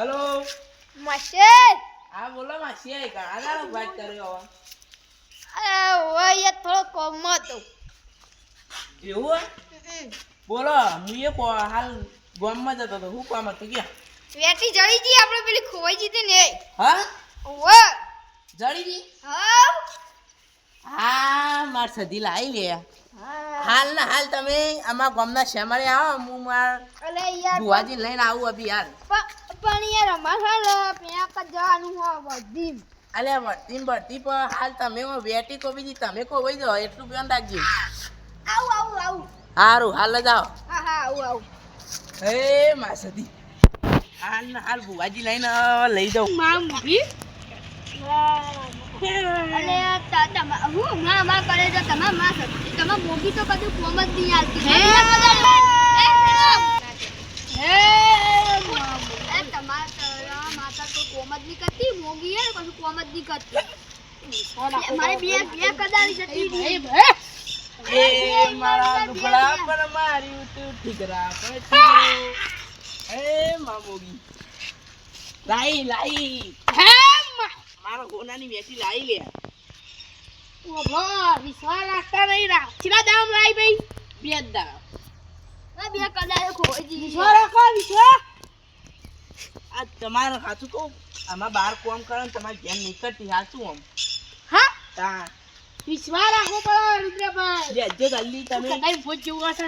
Hello માસી હા બોલો માસી ઘણા વાત કર્યો ઓય થોડો કોમ હતો એવું બોલો હું એ હાલ ગામમાં જતો હતો શું કામ હતું ક્યાં વેટી જડી જી આપણે પેલી ખોવાઈ જીતી ને હા ઓય જડી જી હા હા માર સધી લાવી લે હાલ ના હાલ તમે અમારા ગામના શેમારે આવો હું માર અલે યાર ભુવાજી લઈને આવું અભી યાર પણ યાર અમાર પેક જવાનું હો વધી અલ્યા વર્તી બરતી પણ હાલ તમે વેટી કો બીજી તમે કો વઈ જાઓ એટલું ધ્યાન રાખજો આવું હારું હાલ જ આવો હા આવું એ માસદી હાલ ના હાલ ભુવાજી લઈને લઈ જાઉં માં મૂકી અને હું માં કરે તો તમાર મોગી તો કદી કોમ જ નહીં આવતી તમારા માતા તો કોમ જ નહીં કરતી મોગી હે કશું કોમ જ નહીં કરતી મારે બે કદાળી જતી એ મારા લુગડા પર મારી તું ઠીકરા પર ઠીકરો એ મામોગી લાઈ હે મારા ગોનાની વેટી લાઈ લે ઓહો વિશ્વાસ રાખતા નહીં રા કેટલા દામ લાઈ ભાઈ બે દા આ બે કદાળી ખોઈ દી વિશ્વાસ રાખો વિશ્વાસ આ તમારે સાચું કહું આમાં બાર કોમ કરે ને તમારે જેમ નીકળતી સાચું આમ હા તા વિશ્વાસ રાખો પડે રુદ્રભાઈ જે જલ્દી તમે કદાઈ ભૂત જેવું હશે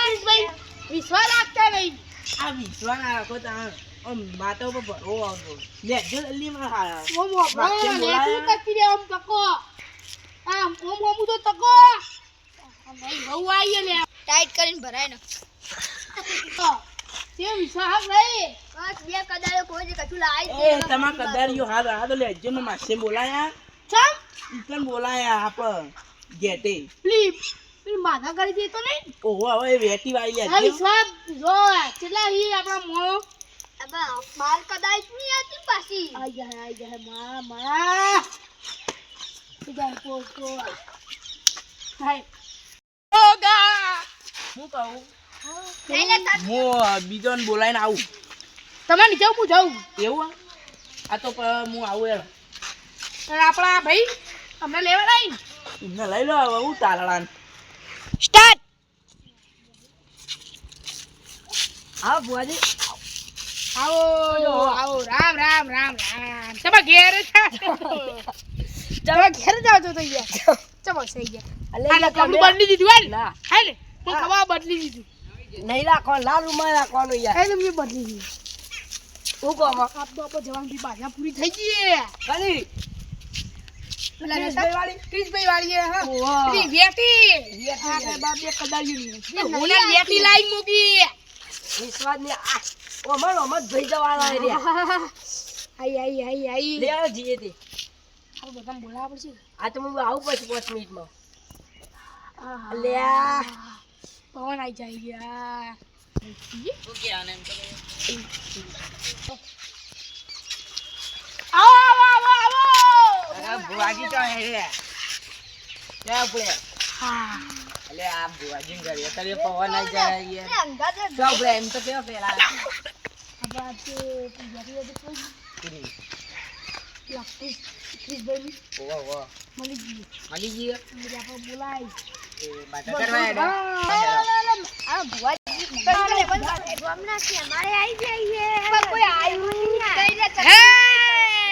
ભાઈ વિશ્વાસ રાખતા નહીં આ વિશ્વાસ ના રાખો તા આમ માતા ઉપર ભરો આવજો લે જલ્દી માં હા ઓમ કરતી રે ઓમ તકો આમ ઓમ તો તકો નહીં બહુ આઈએ લે ટાઈટ કરીને ભરાય ને તે વિશ્વાસ નહીં બસ બે કદાળો કોઈ જે કશું લાઈ એ તમાર કદારીઓ હાલ આ તો લેજો ને માસે બોલાયા ચમ ઈકન બોલાયા આપ ગેટે ફ્લિપ પેલી માથા કરી દે તો નહીં ઓહો હવે વેટી વાળી આ લેજો વિશ્વાસ જો કેટલા હી આપણા મો અબા માર કદાચ નહીં આવતી પાછી આઈ જાય માં સીધા પોકો હાય ઓગા હું કહું નહીં લે તાર હું બીજોને બોલાઈને આવું તમે નીચે હું જાઉં એવું આ તો હું આવું યાર અને આપણા ભાઈ અમને લેવા લાઈન એમને લઈ લો હવે હું તારડાન સ્ટાર્ટ આવો ભુવાજી આવો રામ તમે ઘેર જાવ તો યાર ચલો સહી ગયા અલે કપડું બદલી દીધું હાલ ના હાલે પણ કવા બદલી દીધું નહીં રાખો લાલ રૂમાલ રાખવાનું યાર એટલે મેં બદલી દીધું હું કહો આપ તો આપણે જવાન થી બાજા પૂરી થઈ ગઈ ખાલી ક્રિશભાઈ વાળી હા પેલી વેટી હા કે બાપ બે કદાળ્યું નહીં હોલે વેટી લાઈ મૂકી વિશ્વાસ ને આ ઓમર ભઈ જવાના રહ્યા આઈ લે જીએ તે આ બધા બોલાવા પડશે આ તો હું આવું પછી 5 મિનિટમાં લે પવન આવી જાય યાર શું કે આને એમ તો આવો આ ભુવાજી તો હે લે આપણે હા અલે આ ભુવાજી ઘરે તરે પવન આવી જાય યાર તો આપણે એમ તો કેવો પેલા આપણા તે પૂજારી તો કોઈ લાગતી ક્રિશભાઈ ઓહો મળી ગઈ આપણે બોલાય એ બાટા કરવા એડા આ ભુવાજી હમણાં કે અમારે આવી જઈએ પણ કોઈ આવ્યું નહીં હે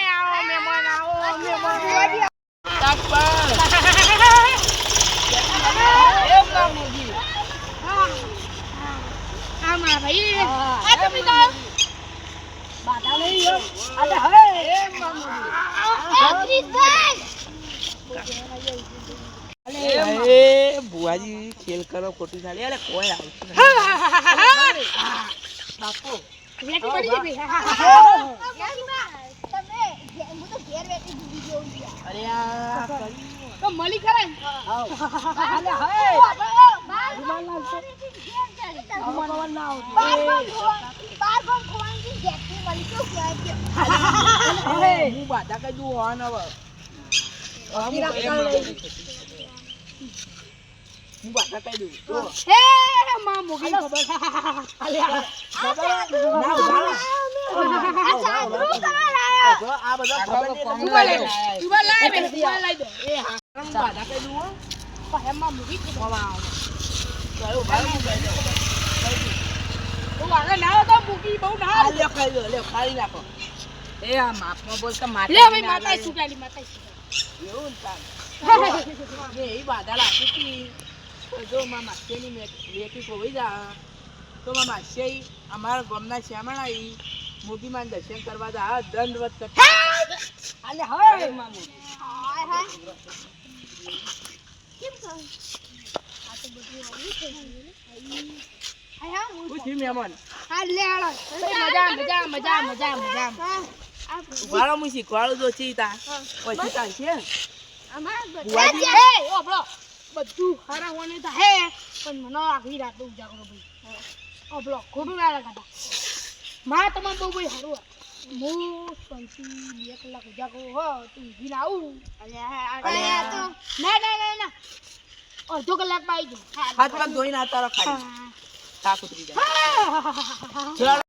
આવો મહેમાન તાપર એમ ના મોગી હા મારા ભાઈ આ તમે તો બાટા નહીં હો અલે હે એમ ના મોગી ક્રિશભાઈ અલે ભુવાજી ખેલ કરો ખોટી સાલી અલે કોઈ આવતું નથી બાપો વેટી પડી ગઈ તમે હું તો ઘેર વેટી ભૂલી ગયો અરે આ તો મળી ખરા અલે હે રૂમાલ લાવશે પવન ના બાર ગમ ખોવાની જેટલી મળી કેવું કહેવાય આવતું હું બાટા કઈ દઉં હોન હવે હું બાટા કઈ દઉં હે માં મોગી ખબર અલે ના જો આ બધો ખબર નહીં એટલે ઉભા લઈ આયા. દો ઉભા લાય બે ઉભા લઈ દો એ હા હું બાધા કહી દઉં હો. એમાં મૂકી દે બાબા કયું ભાઈ હું કહી દઉં. બહુ આગળ ના આવે તો મૂકી બહુ ના આ આવે. લ્યો ખાઈ લો લ્યો ખાઈ નાખો એ આ માપમાં બોલ કે લે માતા ભાઈ માતા સુટાડી માતા એવું ને તાન. સુટાડી મેં એ બાધા રાખી હતી તો જો માં માસ્યની મેથી ખોવાઈ જા તો માં માસ્ય અમારા ગામના શ્યામણા ઈ મોગીમાં દર્શન કરવા જા દંડવત કરતા અલે હવે મામુ હાય હાય કેમ કહું આ તો બધું આવી છે હાય હા હું પૂછી મહેમાન હા લે હાલો મજા મજા મજા મજા મજા આ ઉભારો હું શીખવાડું તો ચીતા પછી ચાલશે અમાર બુઆજી. બધા એ ઓ બ્રો બધું હારા હોને તો હે પણ મને આખી રાત ઉજાગરો ભાઈ ઓ બ્રો ખોટું ના લગાતા માં તમાર બહુ ભાઈ હારું હું શાંતિ 2 કલાક ઉજાગરો હો તું ઊભી ના આવું અરે તો ના ના ના ના અડધો કલાક માં આવી હાથ પગ ધોઈને આવતા રહો ખાલી થાક ઉતરી જાય જાઉં ચાલો